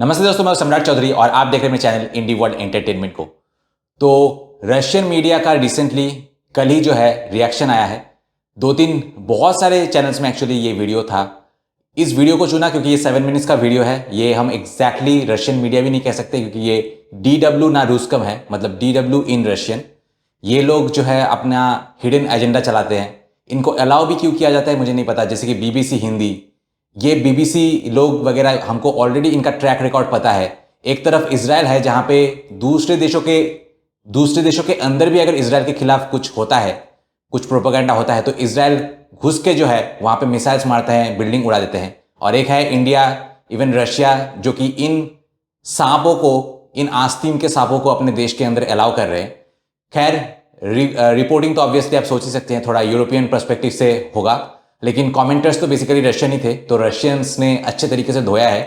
नमस्ते दोस्तों, मैं सम्राट चौधरी और आप देख रहे हैं मेरे चैनल इंडी वर्ल्ड एंटरटेनमेंट को। तो रशियन मीडिया का रिसेंटली कल ही जो है रिएक्शन आया है। दो तीन बहुत सारे चैनल्स में एक्चुअली ये वीडियो था। इस वीडियो को चुना क्योंकि ये 7 मिनट्स का वीडियो है। ये हम एग्जैक्टली रशियन मीडिया भी नहीं कह सकते क्योंकि ये DW ना रूसकम है, मतलब DW इन रशियन। ये लोग जो है अपना हिडन एजेंडा चलाते हैं। इनको अलाउ भी क्यों किया जाता है मुझे नहीं पता। जैसे कि BBC हिंदी, ये BBC लोग वगैरह, हमको ऑलरेडी इनका ट्रैक रिकॉर्ड पता है। एक तरफ इजराइल है जहां पे दूसरे देशों के अंदर भी अगर इजराइल के खिलाफ कुछ होता है, कुछ प्रोपेगेंडा होता है, तो इजराइल घुस के जो है वहां पे मिसाइल्स मारते हैं, बिल्डिंग उड़ा देते हैं। और एक है इंडिया, इवन रशिया, जो कि इन सांपों को, इन आस्तीन के सांपों को अपने देश के अंदर अलाउ कर रहे हैं। खैर रिपोर्टिंग तो ऑब्वियसली आप सोच ही सकते हैं थोड़ा यूरोपियन पर्सपेक्टिव से होगा, लेकिन कमेंटर्स तो बेसिकली रशियन ही थे। तो रशियंस ने अच्छे तरीके से धोया है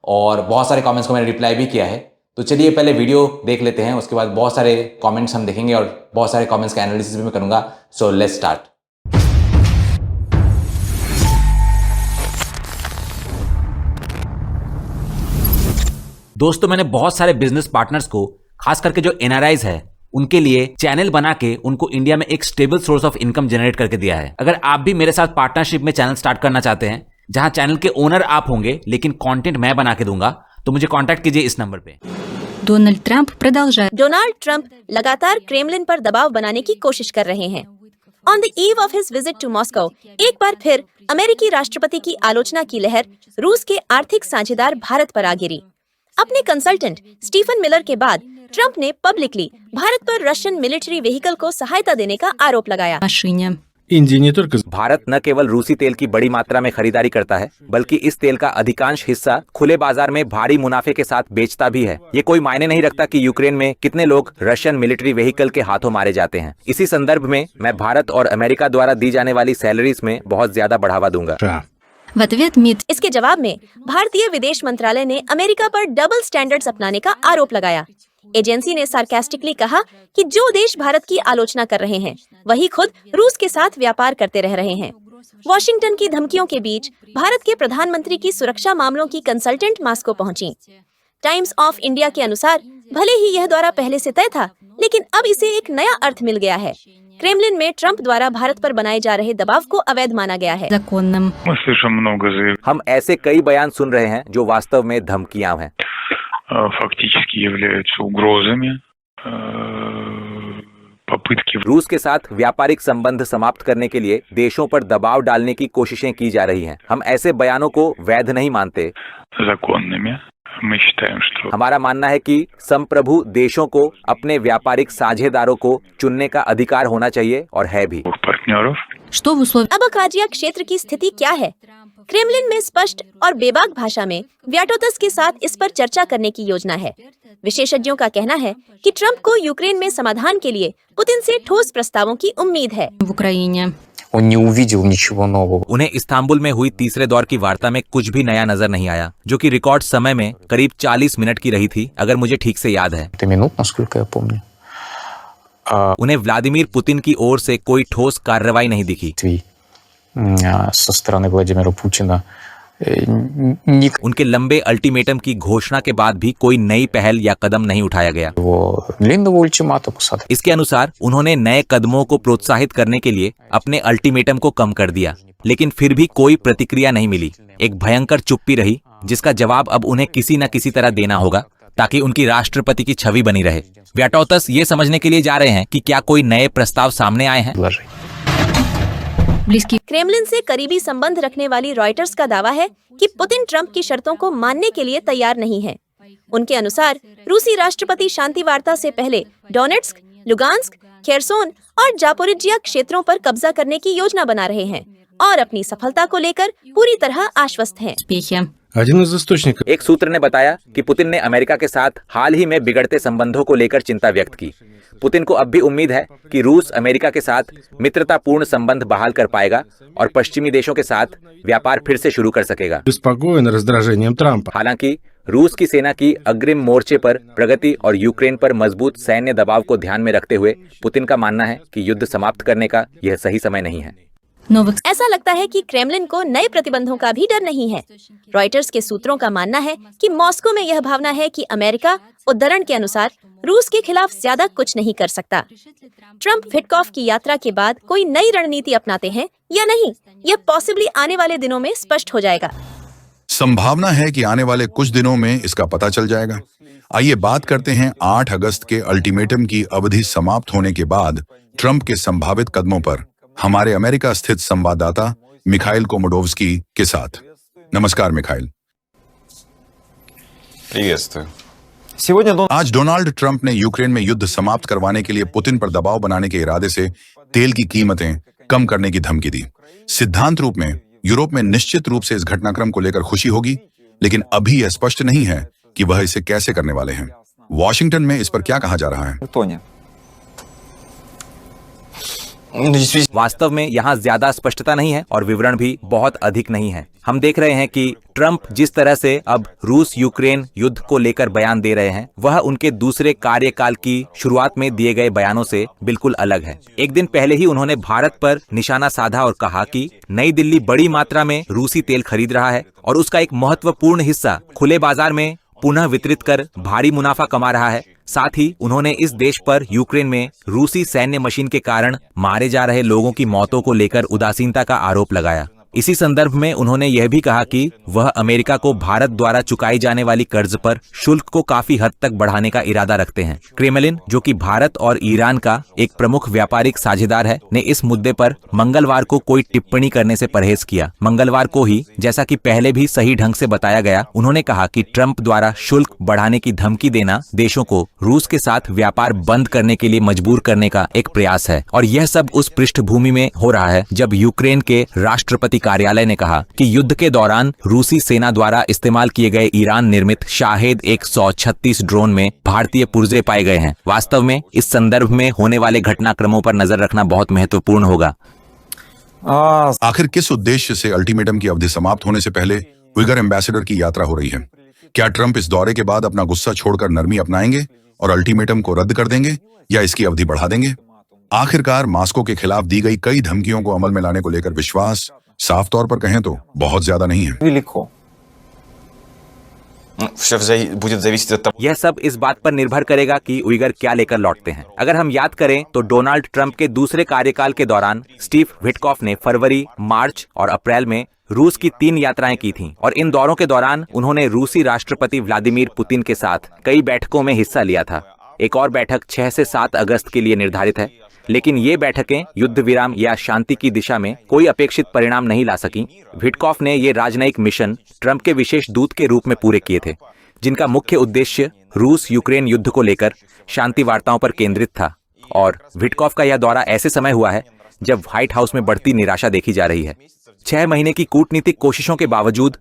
और बहुत सारे कमेंट्स को मैंने रिप्लाई भी किया है। तो चलिए पहले वीडियो देख लेते हैं, उसके बाद बहुत सारे कमेंट्स हम देखेंगे और बहुत सारे कमेंट्स का एनालिसिस भी मैं करूंगा। So let's start. दोस्तों, मैंने बहुत सारे बिजनेस पार्टनर्स को, खास करके जो NRIs है, उनके लिए चैनल बना के उनको इंडिया में एक stable source of income generate करके दिया है। अगर आप भी मेरे साथ पार्टनरशिप में चैनल स्टार्ट करना चाहते हैं, जहां चैनल के ओनर आप होंगे लेकिन कंटेंट मैं बना के दूंगा, तो मुझे कांटेक्ट कीजिए इस नंबर पे। डोनाल्ड ट्रंप लगातार क्रेमलिन पर दबाव बनाने की कोशिश कर रहे हैं। On the eve of his visit to Moscow, एक बार फिर अमेरिकी राष्ट्रपति की आलोचना की लहर रूस के आर्थिक साझेदार भारत पर आ गिरी। अपने कंसल्टेंट स्टीफन मिलर के बाद ट्रंप ने पब्लिकली भारत पर रशियन मिलिट्री व्हीकल को सहायता देने का आरोप लगाया। भारत न केवल रूसी तेल की बड़ी मात्रा में खरीदारी करता है, बल्कि इस तेल का अधिकांश हिस्सा खुले बाजार में भारी मुनाफे के साथ बेचता भी है। ये कोई मायने नहीं रखता कि यूक्रेन में कितने लोग रशियन मिलिट्री व्हीकल के हाथों मारे जाते हैं। इसी संदर्भ में मैं भारत और अमेरिका द्वारा दी जाने वाली सैलरीज में बहुत ज्यादा बढ़ावा दूंगा। इसके जवाब में भारतीय विदेश मंत्रालय ने अमेरिका पर डबल स्टैंडर्ड्स अपनाने का आरोप लगाया। एजेंसी ने सार्कास्टिकली कहा कि जो देश भारत की आलोचना कर रहे हैं, वही खुद रूस के साथ व्यापार करते रह रहे हैं। वॉशिंगटन की धमकियों के बीच भारत के प्रधानमंत्री की सुरक्षा मामलों की कंसल्टेंट मॉस्को पहुंची। टाइम्स ऑफ इंडिया के अनुसार भले ही यह दौरा पहले से तय था, लेकिन अब इसे एक नया अर्थ मिल गया है। क्रेमलिन में ट्रंप द्वारा भारत पर बनाए जा रहे दबाव को अवैध माना गया है। हम ऐसे कई बयान सुन रहे हैं जो वास्तव में धमकियां हैं, фактически являются угрозами, попытки रूस के साथ व्यापारिक संबंध समाप्त करने के लिए देशों पर दबाव डालने की कोशिशें की जा रही हैं। हम ऐसे बयानों को वैध नहीं मानते। законными. Мы считаем, что हमारा मानना है कि संप्रभु देशों को अपने व्यापारिक साझेदारों को चुनने का अधिकार होना चाहिए और है भी। партнеров अबखाजिया क्षेत्र की स्थिति क्या है? क्रेमलिन में स्पष्ट और बेबाक भाषा में व्याटोतस के साथ इस पर चर्चा करने की योजना है। विशेषज्ञों का कहना है कि ट्रंप को यूक्रेन में समाधान के लिए पुतिन से ठोस प्रस्तावों की उम्मीद है। Он не увидел ничего нового. उन्हें इस्तांबुल में हुई तीसरे दौर की वार्ता में कुछ भी नया नजर नहीं आया, जो कि रिकॉर्ड समय में करीब 40 मिनट की रही थी, अगर मुझे ठीक से याद है। Это минут, насколько я помню. उन्हें व्लादिमीर पुतिन की ओर से कोई ठोस कार्रवाई नहीं दिखी। Со стороны Владимира Путина उनके लंबे अल्टीमेटम की घोषणा के बाद भी कोई नई पहल या कदम नहीं उठाया गया। никакого длинного ультиматума. इसके अनुसार उन्होंने नए कदमों को प्रोत्साहित करने के लिए अपने अल्टीमेटम को कम कर दिया, लेकिन फिर भी कोई प्रतिक्रिया नहीं मिली। एक भयंकर चुप्पी रही, जिसका जवाब अब उन्हें किसी न किसी तरह देना होगा ताकि उनकी राष्ट्रपति की छवि बनी रहे। व्याटोतस ये समझने के लिए जा रहे हैं कि क्या कोई नए प्रस्ताव सामने आए हैं। क्रेमलिन से करीबी संबंध रखने वाली रॉयटर्स का दावा है कि पुतिन ट्रंप की शर्तों को मानने के लिए तैयार नहीं है। उनके अनुसार रूसी राष्ट्रपति शांति वार्ता से पहले डोनेट्स्क, लुगांस्क, खेरसोन और जापोरिजिया क्षेत्रों पर कब्जा करने की योजना बना रहे हैं और अपनी सफलता को लेकर पूरी तरह आश्वस्त हैं। एक सूत्र ने बताया कि पुतिन ने अमेरिका के साथ हाल ही में बिगड़ते संबंधों को लेकर चिंता व्यक्त की। पुतिन को अब भी उम्मीद है कि रूस अमेरिका के साथ मित्रतापूर्ण संबंध बहाल कर पाएगा और पश्चिमी देशों के साथ व्यापार फिर से शुरू कर सकेगा। हालांकि रूस की सेना की अग्रिम मोर्चे पर प्रगति और यूक्रेन पर मजबूत सैन्य दबाव को ध्यान में रखते हुए पुतिन का मानना है कि युद्ध समाप्त करने का यह सही समय नहीं है। новых। ऐसा लगता है कि क्रेमलिन को नए प्रतिबंधों का भी डर नहीं है। रॉयटर्स के सूत्रों का मानना है कि मॉस्को में यह भावना है कि अमेरिका उद्धरण के अनुसार रूस के खिलाफ ज्यादा कुछ नहीं कर सकता। ट्रंप विटकॉफ की यात्रा के बाद कोई नई रणनीति अपनाते हैं या नहीं, यह पॉसिबली आने वाले दिनों में स्पष्ट हो जाएगा। संभावना है कि आने वाले कुछ दिनों में इसका पता चल जाएगा। आइए बात करते हैं 8 अगस्त के अल्टीमेटम की अवधि समाप्त होने के बाद ट्रंप के संभावित कदमों पर हमारे अमेरिका स्थित संवाददाता मिखाइल कोमोडोव्स्की के साथ। नमस्कार मिखाइल। आज डोनाल्ड ट्रंप ने यूक्रेन में युद्ध समाप्त करवाने के लिए पुतिन पर दबाव बनाने के इरादे से तेल की कीमतें कम करने की धमकी दी। सिद्धांत रूप में यूरोप में निश्चित रूप से इस घटनाक्रम को लेकर खुशी होगी, लेकिन अभी यह स्पष्ट नहीं है कि वह इसे कैसे करने वाले हैं। वॉशिंगटन में इस पर क्या कहा जा रहा है? वास्तव में यहाँ ज्यादा स्पष्टता नहीं है और विवरण भी बहुत अधिक नहीं है। हम देख रहे हैं कि ट्रंप जिस तरह से अब रूस यूक्रेन युद्ध को लेकर बयान दे रहे हैं, वह उनके दूसरे कार्यकाल की शुरुआत में दिए गए बयानों से बिल्कुल अलग है। एक दिन पहले ही उन्होंने भारत पर निशाना साधा और कहा कि नई दिल्ली बड़ी मात्रा में रूसी तेल खरीद रहा है और उसका एक महत्वपूर्ण हिस्सा खुले बाजार में पुनः वितरित कर भारी मुनाफा कमा रहा है। साथ ही उन्होंने इस देश पर यूक्रेन में रूसी सैन्य मशीन के कारण मारे जा रहे लोगों की मौतों को लेकर उदासीनता का आरोप लगाया। इसी संदर्भ में उन्होंने यह भी कहा कि वह अमेरिका को भारत द्वारा चुकाई जाने वाली कर्ज पर शुल्क को काफी हद तक बढ़ाने का इरादा रखते हैं। क्रेमलिन, जो कि भारत और ईरान का एक प्रमुख व्यापारिक साझेदार है, ने इस मुद्दे पर मंगलवार को कोई टिप्पणी करने से परहेज किया। मंगलवार को ही, जैसा कि पहले भी सही ढंग से बताया गया, उन्होंने कहा कि ट्रंप द्वारा शुल्क बढ़ाने की धमकी देना देशों को रूस के साथ व्यापार बंद करने के लिए मजबूर करने का एक प्रयास है। और यह सब उस पृष्ठभूमि में हो रहा है जब यूक्रेन के राष्ट्रपति कार्यालय ने कहा कि युद्ध के दौरान रूसी सेना द्वारा इस्तेमाल किए गए ईरान निर्मित शाहेद 136 ड्रोन में भारतीय पुर्जे पाए गए हैं। वास्तव में इस संदर्भ में होने वाले घटनाक्रमों पर नजर रखना बहुत महत्वपूर्ण होगा। आखिर किस उद्देश्य से अल्टीमेटम की अवधि समाप्त होने से पहले उइगर एम्बेसडर की यात्रा हो रही है? क्या ट्रंप इस दौरे के बाद अपना गुस्सा छोड़कर नरमी अपनाएंगे और अल्टीमेटम को रद्द कर देंगे या इसकी अवधि बढ़ा देंगे? आखिरकार मॉस्को के खिलाफ दी गई कई धमकियों को अमल में लाने को लेकर विश्वास, साफ तौर पर कहें तो, बहुत ज्यादा नहीं है। यह सब इस बात पर निर्भर करेगा कि उइगर क्या लेकर लौटते हैं। अगर हम याद करें तो डोनाल्ड ट्रंप के दूसरे कार्यकाल के दौरान स्टीव विटकॉफ ने फरवरी, मार्च और अप्रैल में रूस की 3 यात्राएं की थीं और इन दौरों के दौरान उन्होंने रूसी राष्ट्रपति व्लादिमीर पुतिन के साथ कई बैठकों में हिस्सा लिया था। एक और बैठक 6 से 7 अगस्त के लिए निर्धारित है, लेकिन ये बैठकें युद्ध विराम या शांति की दिशा में कोई अपेक्षित परिणाम नहीं ला सकी। विटकॉफ ने ये राजनयिक मिशन ट्रंप के विशेष दूत के रूप में पूरे किए थे, जिनका मुख्य उद्देश्य रूस यूक्रेन युद्ध को लेकर शांति वार्ताओं पर केंद्रित था। और विटकॉफ का यह दौरा ऐसे समय हुआ है जब व्हाइट हाउस में बढ़ती निराशा देखी जा रही है। 6 महीने की कूटनीतिक कोशिशों के बावजूद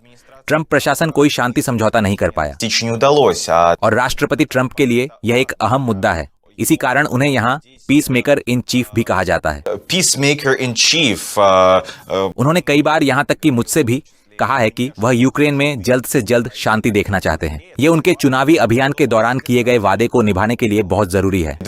ट्रंप प्रशासन कोई शांति समझौता नहीं कर पाया और राष्ट्रपति ट्रंप के लिए यह एक अहम मुद्दा है। इसी कारण उन्हें यहाँ पीस मेकर इन चीफ भी कहा जाता है। Peacemaker in chief. उन्होंने कई बार यहाँ तक कि मुझसे भी कहा है कि वह यूक्रेन में जल्द से जल्द शांति देखना चाहते हैं। ये उनके चुनावी अभियान के दौरान किए गए वादे को निभाने के लिए बहुत जरूरी है।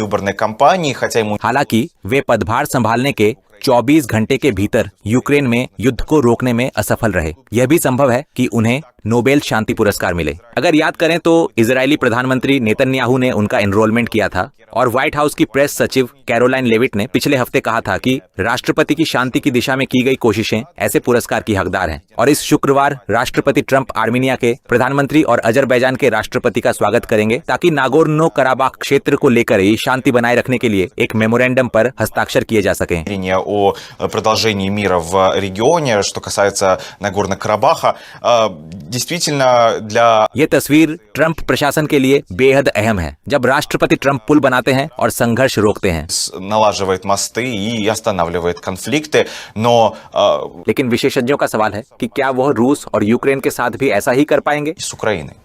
हालांकि वे पदभार संभालने के 24 घंटे के भीतर यूक्रेन में युद्ध को रोकने में असफल रहे। यह भी संभव है कि उन्हें नोबेल शांति पुरस्कार मिले। अगर याद करें तो इजरायली प्रधानमंत्री नेतन्याहू ने उनका एनरोलमेंट किया था और व्हाइट हाउस की प्रेस सचिव कैरोलाइन लेविट ने पिछले हफ्ते कहा था कि राष्ट्रपति की शांति की दिशा में की गई कोशिशें ऐसे पुरस्कार की हकदार हैं। और इस शुक्रवार राष्ट्रपति ट्रंप आर्मीनिया के प्रधानमंत्री और अजरबैजान के राष्ट्रपति का स्वागत करेंगे ताकि नागोर्नो कराबाख क्षेत्र को लेकर ही शांति बनाए रखने के लिए एक मेमोरेंडम पर हस्ताक्षर किए जा सके। о продолжении мира в регионе, что касается Нагорно-Карабаха, действительно для... ये तस्वीर ट्रंप प्रशासन के लिए बेहद अहम है जब राष्ट्रपति ट्रंप पुल बनाते हैं और संघर्ष रोकते हैं, налаживает мосты и останавливает конфликты, но लेकिन विशेषज्ञों का सवाल है कि क्या वह रूस और यूक्रेन के साथ भी ऐसा ही कर पाएंगे। с Украиной.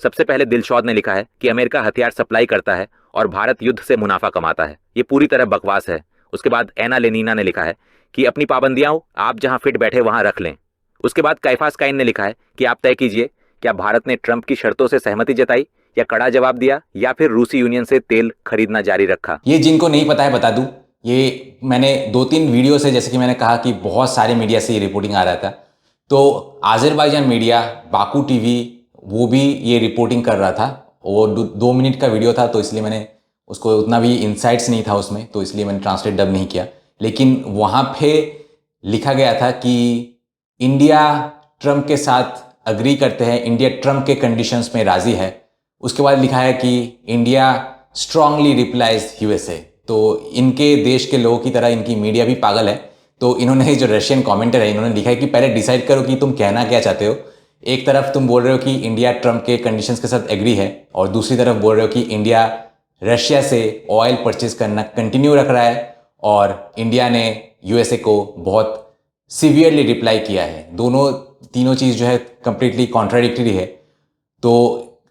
सबसे पहले दिलशौद ने लिखा है कि अमेरिका हथियार सप्लाई करता है और भारत युद्ध से मुनाफा कमाता है। ये पूरी तरह बकवास है। उसके बाद एना लेनिना ने लिखा है कि अपनी पाबंदियां आप जहां फिट बैठे वहां रख लें। उसके बाद कैफास काइन ने लिखा है कि आप तय कीजिए क्या भारत ने ट्रंप की शर्तों से सहमति जताई या कड़ा जवाब दिया या फिर रूसी यूनियन से तेल खरीदना जारी रखा? ये जिनको नहीं पता है बता दूं, ये मैंने 2-3 वीडियो से, जैसे कि मैंने कहा कि बहुत सारे मीडिया से ये रिपोर्टिंग आ रहा था, तो आज़रबाईजान मीडिया, बाकू टीवी, वो भी ये रिपोर्टिंग कर रहा था। वो 2 मिनट का वीडियो था, तो इसलिए मैंने उसको उतना भी इंसाइट्स नहीं था उसमें, तो इसलिए मैंने ट्रांसलेट डब नहीं किया। लेकिन वहाँ पे लिखा गया था कि इंडिया ट्रंप के साथ अग्री करते हैं, इंडिया ट्रंप के कंडीशंस में राजी है। उसके बाद लिखा है कि इंडिया स्ट्रांगली रिप्लाइज यूएसए। तो इनके देश के लोगों की तरह इनकी मीडिया भी पागल है। तो इन्होंने, जो रशियन कमेंटर है, इन्होंने लिखा है कि पहले डिसाइड करो कि तुम कहना क्या चाहते हो। एक तरफ तुम बोल रहे हो कि इंडिया ट्रंप के कंडीशंस के साथ एग्री है, और दूसरी तरफ बोल रहे हो कि इंडिया रशिया से ऑयल परचेज करना कंटिन्यू रख रहा है, और इंडिया ने यूएसए को बहुत सीवियरली रिप्लाई किया है। तीनों चीज़ जो है कंप्लीटली कॉन्ट्राडिक्टरी है। तो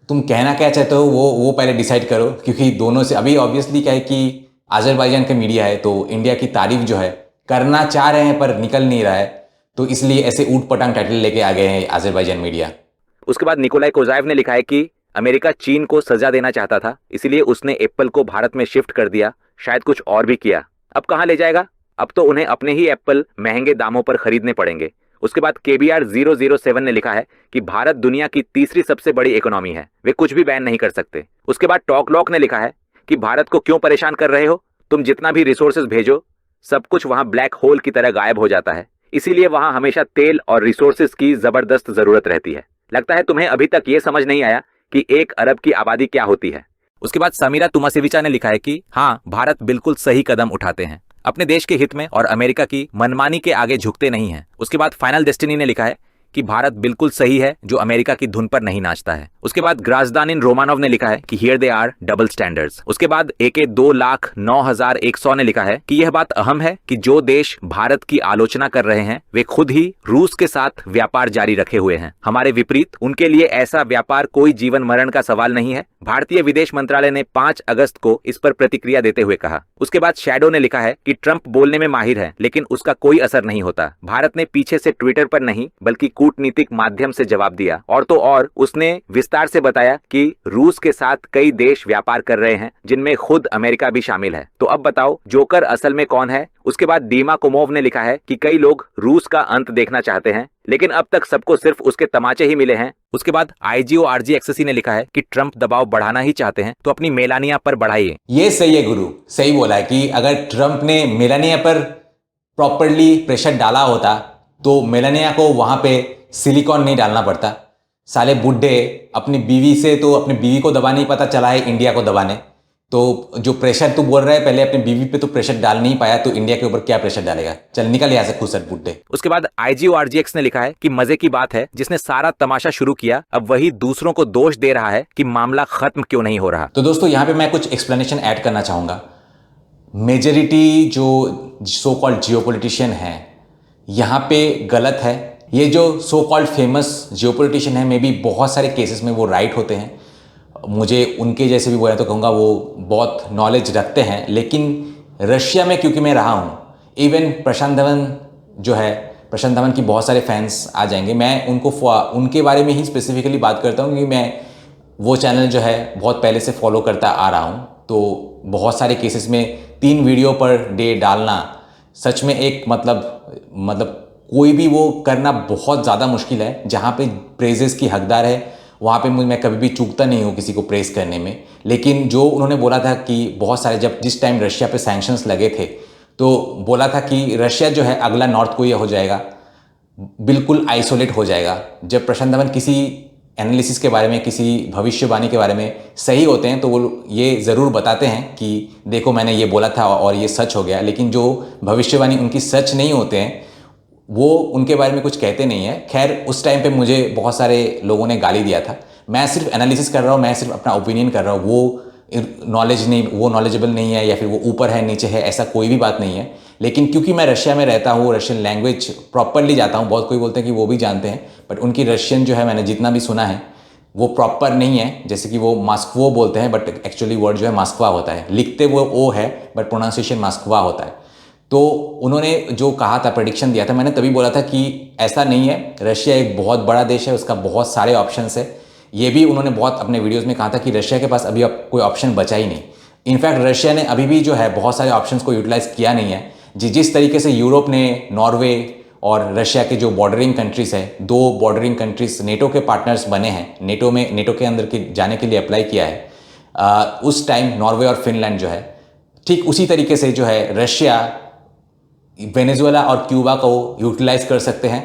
तुम कहना क्या चाहते हो वो पहले डिसाइड करो, क्योंकि दोनों से अभी ऑब्वियसली क्या है कि आज़रबाईजान का मीडिया है, तो इंडिया की तारीफ जो है करना चाह रहे हैं पर निकल नहीं रहा है, तो इसलिए ऐसे ऊट पटांग टाइटल लेके आ गए हैं आज़रबाईजान मीडिया। उसके बाद निकोलाई कोजाएव ने लिखा है कि अमेरिका चीन को सजा देना चाहता था, इसलिए उसने एप्पल को भारत में शिफ्ट कर दिया, शायद कुछ और भी किया। अब कहां ले जाएगा? अब तो उन्हें अपने ही एप्पल महंगे दामों पर खरीदने पड़ेंगे। उसके बाद KBR 007 ने लिखा है कि भारत दुनिया की तीसरी सबसे बड़ी इकोनॉमी है, वे कुछ भी बैन नहीं कर सकते। उसके बाद टॉकलॉक ने लिखा है कि भारत को क्यों परेशान कर रहे हो, तुम जितना भी रिसोर्सेज भेजो सब कुछ वहां ब्लैक होल की तरह गायब हो जाता है, इसीलिए वहां हमेशा तेल और रिसोर्सेज की जबरदस्त जरूरत रहती है। लगता है तुम्हें अभी तक ये समझ नहीं आया कि 1 अरब की आबादी क्या होती है। उसके बाद समीरा तुमासेविचा ने लिखा है कि हाँ, भारत बिल्कुल सही कदम उठाते हैं, अपने देश के हित में और अमेरिका की मनमानी के आगे झुकते नहीं हैं। उसके बाद फाइनल डेस्टिनी ने लिखा है कि भारत बिल्कुल सही है जो अमेरिका की धुन पर नहीं नाचता है। उसके बाद ग्राजदानिन रोमानोव ने लिखा है कि here they are double standards. उसके बाद AK 2,09,100 ने लिखा है कि यह बात अहम है कि जो देश भारत की आलोचना कर रहे हैं वे खुद ही रूस के साथ व्यापार जारी रखे हुए हैं, हमारे विपरीत उनके लिए ऐसा व्यापार कोई जीवन मरण का सवाल नहीं है। भारतीय विदेश मंत्रालय ने 5 अगस्त को इस पर प्रतिक्रिया देते हुए कहा। उसके बाद शैडो ने लिखा है कि ट्रंप बोलने में माहिर है लेकिन उसका कोई असर नहीं होता। भारत ने पीछे से ट्विटर पर नहीं बल्कि कूटनीतिक माध्यम से जवाब दिया, और तो और उसने विस्तार से बताया कि रूस के साथ कई देश व्यापार कर रहे हैं जिनमें खुद अमेरिका भी शामिल है। तो अब बताओ जोकर असल में कौन है? उसके बाद दीमा कोमोव ने लिखा है कि कई लोग रूस का अंत देखना चाहते हैं लेकिन अब तक सबको सिर्फ उसके तमाचे ही मिले हैं। उसके बाद IGORG एक्सेसी ने लिखा है कि ट्रंप दबाव बढ़ाना ही चाहते हैं तो अपनी मेलानिया पर बढ़ाइए। ये सही है गुरु, सही बोला है कि अगर ट्रंप ने मेलानिया पर प्रॉपरली प्रेशर डाला होता तो मेलानिया को वहां पे सिलिकॉन नहीं डालना पड़ता। साले बुड्ढे अपनी बीवी से, तो अपनी बीवी को दबा नहीं पता चला है इंडिया को दबाने। तो जो प्रेशर तू बोल रहा है, पहले अपनी बीवी पे तो प्रेशर डाल नहीं पाया तो इंडिया के ऊपर क्या प्रेशर डालेगा? चल निकल यहाँ से खुसर बुड्ढे। उसके बाद IGORGX ने लिखा है कि मजे की बात है, जिसने सारा तमाशा शुरू किया अब वही दूसरों को दोष दे रहा है कि मामला खत्म क्यों नहीं हो रहा। तो दोस्तों यहाँ पे मैं कुछ एक्सप्लेनेशन ऐड करना चाहूंगा। मेजॉरिटी जो सो कॉल्ड जियोपॉलिटिशियन है यहाँ पे गलत है। ये जो सो कॉल्ड फेमस जियोपॉलिटिशियन है, मे बी बहुत सारे केसेस में वो राइट होते हैं। मुझे उनके जैसे भी बोला तो कहूँगा वो बहुत नॉलेज रखते हैं। लेकिन रशिया में क्योंकि मैं रहा हूँ, इवन प्रशांत धवन जो है, प्रशांत धवन की बहुत सारे फैंस आ जाएंगे, मैं उनके बारे में ही स्पेसिफिकली बात करता हूँ क्योंकि मैं वो चैनल जो है बहुत पहले से फॉलो करता आ रहा हूँ। तो बहुत सारे केसेस में 3 वीडियो पर डे डालना सच में एक मतलब कोई भी वो करना बहुत ज़्यादा मुश्किल है। जहाँ पे प्रेजेस की हकदार है वहाँ पे मैं कभी भी चूकता नहीं हूँ किसी को प्रेस करने में। लेकिन जो उन्होंने बोला था कि बहुत सारे जिस टाइम रशिया पे सैंक्शंस लगे थे तो बोला था कि रशिया जो है अगला नॉर्थ कोरिया हो जाएगा, बिल्कुल आइसोलेट हो जाएगा। जब प्रशांत धवन किसी एनालिसिस के बारे में, किसी भविष्यवाणी के बारे में सही होते हैं तो वो ये ज़रूर बताते हैं कि देखो मैंने ये बोला था और ये सच हो गया। लेकिन जो भविष्यवाणी उनकी सच नहीं होते हैं वो उनके बारे में कुछ कहते नहीं है। खैर उस टाइम पे मुझे बहुत सारे लोगों ने गाली दिया था। मैं सिर्फ एनालिसिस कर रहा हूँ, मैं सिर्फ अपना ओपिनियन कर रहा हूँ। वो नॉलेज नहीं, वो नॉलेजेबल नहीं है या फिर वो ऊपर है नीचे है, ऐसा कोई भी बात नहीं है। लेकिन क्योंकि मैं रशिया में रहता हूँ, रशियन लैंग्वेज प्रॉपरली जाता हूँ, बहुत कोई बोलते हैं कि वो भी जानते हैं, बट उनकी रशियन जो है मैंने जितना भी सुना है वो प्रॉपर नहीं है। जैसे कि वो मास्को बोलते हैं बट एक्चुअली वर्ड जो है मास्कवा होता है, लिखते वो ओ है बट प्रोनाउंसिएशन मास्कवा होता है। तो उन्होंने जो कहा था, प्रेडिक्शन दिया था, मैंने तभी बोला था कि ऐसा नहीं है। रशिया एक बहुत बड़ा देश है, उसका बहुत सारे ऑप्शंस है। ये भी उन्होंने बहुत अपने वीडियोस में कहा था कि रशिया के पास अभी अब कोई ऑप्शन बचा ही नहीं। इनफैक्ट रशिया ने अभी भी जो है बहुत सारे ऑप्शंस को यूटिलाइज किया नहीं है। जिस तरीके से यूरोप ने नॉर्वे और रशिया के जो बॉर्डरिंग कंट्रीज है, 2 बॉर्डरिंग कंट्रीज नेटो के पार्टनर्स बने हैं, नेटो के अंदर जाने के लिए अप्लाई किया है, उस टाइम नॉर्वे और फिनलैंड जो है, ठीक उसी तरीके से जो है रशिया वेनेजुएला और क्यूबा को यूटिलाइज कर सकते हैं।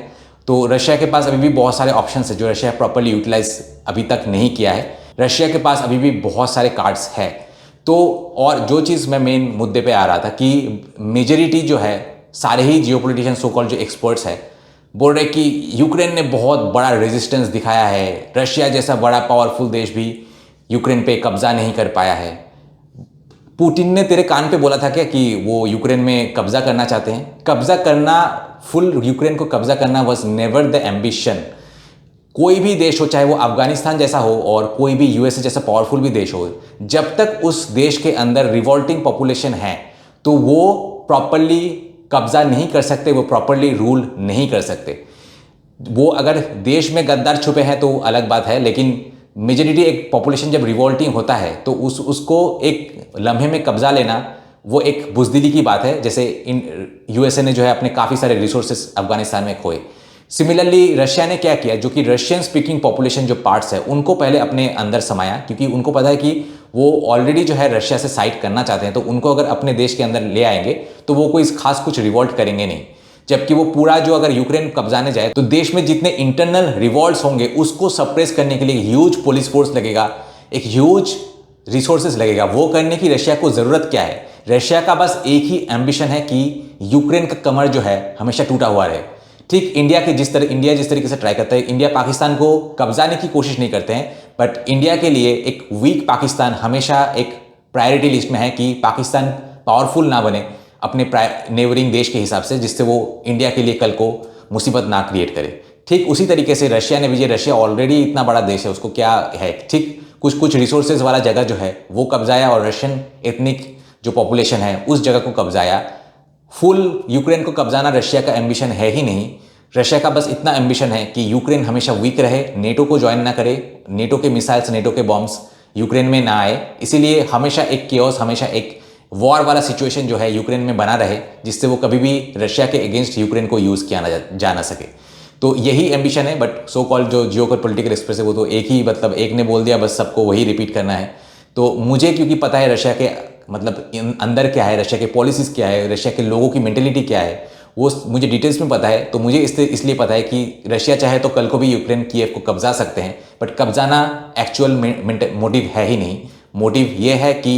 तो रशिया के पास अभी भी बहुत सारे ऑप्शंस है जो रशिया प्रॉपर्ली यूटिलाइज अभी तक नहीं किया है। रशिया के पास अभी भी बहुत सारे कार्ड्स है। तो और जो चीज़ मैं मेन मुद्दे पे आ रहा था कि मेजॉरिटी जो है सारे ही जियोपॉलिटिशियन सो कॉल्ड जो एक्सपर्ट्स है बोल रहे कि यूक्रेन ने बहुत बड़ा रेजिस्टेंस दिखाया है, रशिया जैसा बड़ा पावरफुल देश भी यूक्रेन पे कब्जा नहीं कर पाया है। पुतिन ने तेरे कान पे बोला था क्या कि वो यूक्रेन में कब्जा करना चाहते हैं? कब्जा करना, फुल यूक्रेन को कब्जा करना वॉज नेवर द एम्बिशन। कोई भी देश हो, चाहे वो अफगानिस्तान जैसा हो और कोई भी यूएसए जैसा पावरफुल भी देश हो, जब तक उस देश के अंदर रिवॉल्टिंग पॉपुलेशन है तो वो प्रॉपरली कब्जा नहीं कर सकते, वो प्रॉपरली रूल नहीं कर सकते। वो अगर देश में गद्दार छुपे हैं तो अलग बात है, लेकिन मेजॉरिटी एक पॉपुलेशन जब रिवॉल्टिंग होता है तो उसको एक लम्हे में कब्जा लेना वो एक बुजदिली की बात है। जैसे यूएसए ने जो है अपने काफ़ी सारे रिसोर्सेस अफगानिस्तान में खोए। सिमिलरली रशिया ने क्या किया, जो कि रशियन स्पीकिंग पॉपुलेशन जो पार्ट्स है उनको पहले अपने अंदर समाया, क्योंकि उनको पता है कि वो ऑलरेडी जो है रशिया से साइड करना चाहते हैं, तो उनको अगर अपने देश के अंदर ले आएंगे तो वो कोई खास कुछ रिवॉल्ट करेंगे नहीं। जबकि वो पूरा जो अगर यूक्रेन कब्जाने जाए तो देश में जितने इंटरनल रिवॉल्ट्स होंगे उसको सप्रेस करने के लिए ह्यूज पुलिस फोर्स लगेगा, एक ह्यूज रिसोर्सेज लगेगा। वो करने की रशिया को ज़रूरत क्या है? रशिया का बस एक ही एम्बिशन है कि यूक्रेन का कमर जो है हमेशा टूटा हुआ रहे। ठीक इंडिया जिस तरीके से ट्राई करता है, इंडिया पाकिस्तान को कब्जाने की कोशिश नहीं करते हैं, बट इंडिया के लिए एक वीक पाकिस्तान हमेशा एक प्रायोरिटी लिस्ट में है कि पाकिस्तान पावरफुल ना बने अपने नेबरिंग देश के हिसाब से, जिससे वो इंडिया के लिए कल को मुसीबत ना क्रिएट करे। ठीक उसी तरीके से रशिया ने भी, रशिया ऑलरेडी इतना बड़ा देश है, उसको क्या है, ठीक कुछ रिसोर्सेज वाला जगह जो है वो कब्जाया और रशियन एथनिक जो पॉपुलेशन है उस जगह को कब्जाया। फुल यूक्रेन को कब्जाना रशिया का एम्बिशन है ही नहीं। रशिया का बस इतना एम्बिशन है कि यूक्रेन हमेशा वीक रहे, नेटो को ज्वाइन ना करे, नेटो के मिसाइल्स, नेटो के बॉम्ब्स यूक्रेन में ना आए। इसीलिए हमेशा एक केओस, हमेशा एक वॉर वाला सिचुएशन जो है यूक्रेन में बना रहे, जिससे वो कभी भी रशिया के अगेंस्ट यूक्रेन को यूज़ किया जा ना सके। तो यही एम्बिशन है। बट सो कॉल्ड जो जियोपॉलिटिकल एक्सप्रेस है वो तो एक ही, मतलब एक ने बोल दिया बस सबको वही रिपीट करना है। तो मुझे क्योंकि पता है रशिया के मतलब अंदर क्या है, रशिया के पॉलिसीज क्या है, रशिया के लोगों की मेंटेलिटी क्या है, वो मुझे डिटेल्स में पता है। तो मुझे इसलिए पता है कि रशिया चाहे तो कल को भी यूक्रेन कीव को कब्जा सकते हैं, बट कब्जाना एक्चुअल मोटिव है ही नहीं। मोटिव ये है कि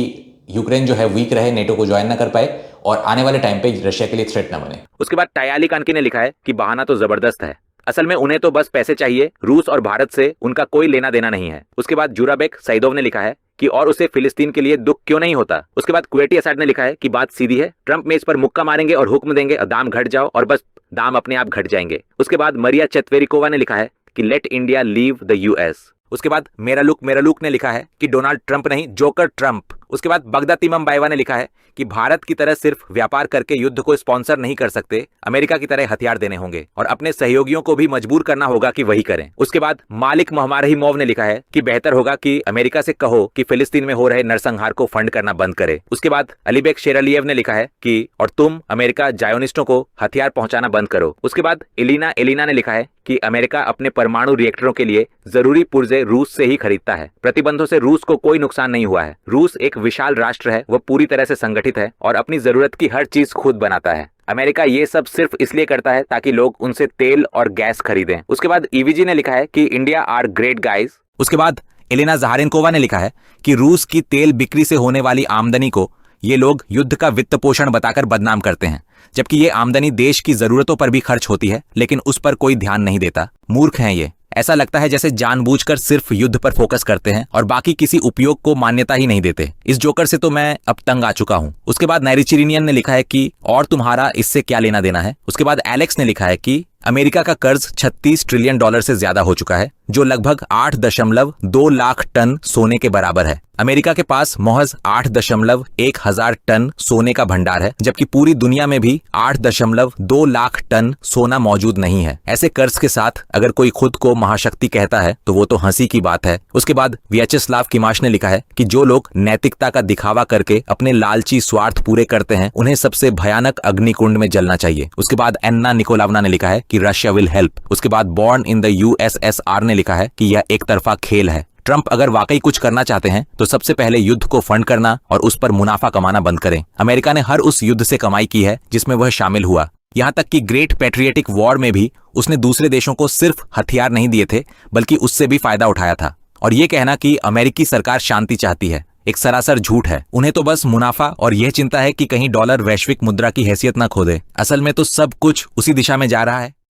यूक्रेन जो है वीक रहे, नेटो को ज्वाइन ना कर पाए और आने वाले टाइम पे रशिया के लिए थ्रेट ना बने। उसके बाद टायाली कानकी ने लिखा है कि बहाना तो जबरदस्त है, असल में उन्हें तो बस पैसे चाहिए, रूस और भारत से उनका कोई लेना देना नहीं है। उसके बाद जुराबेक सईदोव ने लिखा है कि और उसे फिलिस्तीन के लिए दुख क्यों नहीं होता। उसके बाद कुवैती असाद ने लिखा है कि बात सीधी है, ट्रंप मेज पर मुक्का मारेंगे और हुक्म देंगे दाम घट जाओ, और बस दाम अपने आप घट जाएंगे। उसके बाद मरिया चेतवेरिकोवा ने लिखा है कि let India leave the US. उसके बाद मेरा लुक ने लिखा है कि डोनाल्ड ट्रंप नहीं, जोकर ट्रंप। उसके बाद बगदा तिमम बाइवा ने लिखा है कि भारत की तरह सिर्फ व्यापार करके युद्ध को स्पॉन्सर नहीं कर सकते, अमेरिका की तरह हथियार देने होंगे और अपने सहयोगियों को भी मजबूर करना होगा कि वही करें। उसके बाद मालिक मोहम्मद ने लिखा है कि बेहतर होगा कि अमेरिका से कहो कि फिलिस्तीन में हो रहे नरसंहार को फंड करना बंद करे। उसके बाद अलीबेक शेरलियेव ने लिखा है कि और तुम अमेरिका जायोनिस्टों को हथियार पहुंचाना बंद करो। उसके बाद एलिना ने लिखा है कि अमेरिका अपने परमाणु रिएक्टरों के लिए जरूरी पुर्जे रूस से ही खरीदता है, प्रतिबंधों से रूस को कोई नुकसान नहीं हुआ है, रूस एक विशाल राष्ट्र है, वह पूरी तरह से संगठित है और अपनी जरूरत की हर चीज खुद बनाता है। अमेरिका ये सब सिर्फ इसलिए करता है ताकि लोग उनसे तेल और गैस खरीदें। उसके बाद ईवीजी ने लिखा है कि इंडिया आर ग्रेट गाइज। उसके बाद एलेना ज़हारेनकोवा ने लिखा है कि रूस की तेल बिक्री से होने वाली आमदनी को ये लोग युद्ध का वित्त पोषण बताकर बदनाम करते हैं, जबकि ये आमदनी देश की जरूरतों पर भी खर्च होती है, लेकिन उस पर कोई ध्यान नहीं देता। मूर्ख हैं ये, ऐसा लगता है जैसे जानबूझकर सिर्फ युद्ध पर फोकस करते हैं और बाकी किसी उपयोग को मान्यता ही नहीं देते। इस जोकर से तो मैं अब तंग आ चुका हूं। उसके बाद नाइरिचिरिनियन ने लिखा है कि और तुम्हारा इससे क्या लेना देना है। उसके बाद एलेक्स ने लिखा है कि अमेरिका का कर्ज $36 ट्रिलियन से ज्यादा हो चुका है, जो लगभग 8.2 लाख टन सोने के बराबर है। अमेरिका के पास महज 8.1 हजार टन सोने का भंडार है, जबकि पूरी दुनिया में भी 8.2 लाख टन सोना मौजूद नहीं है। ऐसे कर्ज के साथ अगर कोई खुद को महाशक्ति कहता है तो वो तो हंसी की बात है। उसके बाद व्याचेस्लाव किमाश ने लिखा है कि जो लोग नैतिकता का दिखावा करके अपने लालची स्वार्थ पूरे करते हैं, उन्हें सबसे भयानक अग्निकुंड में जलना चाहिए। उसके बाद एन्ना निकोलावना ने लिखा है कि रशिया विल हेल्प। उसके बाद बॉर्न इन द यूएसएसआर ने लिखा है कि यह एक तरफा खेल है। ट्रंप अगर वाकई कुछ करना चाहते हैं तो सबसे पहले युद्ध को फंड करना और उस पर मुनाफा कमाना बंद करें। अमेरिका ने हर उस युद्ध से कमाई की है जिसमें वह शामिल हुआ। यहाँ तक कि ग्रेट पैट्रियटिक वॉर में भी उसने दूसरे देशों को सिर्फ हथियार नहीं दिए थे, बल्कि उससे भी फायदा उठाया था। और ये कहना कि अमेरिकी सरकार शांति चाहती है, एक सरासर झूठ है। उन्हें तो बस मुनाफा और यह चिंता है कि कहीं डॉलर वैश्विक मुद्रा की हैसियत न खो दे। असल में तो सब कुछ उसी दिशा में जा रहा है।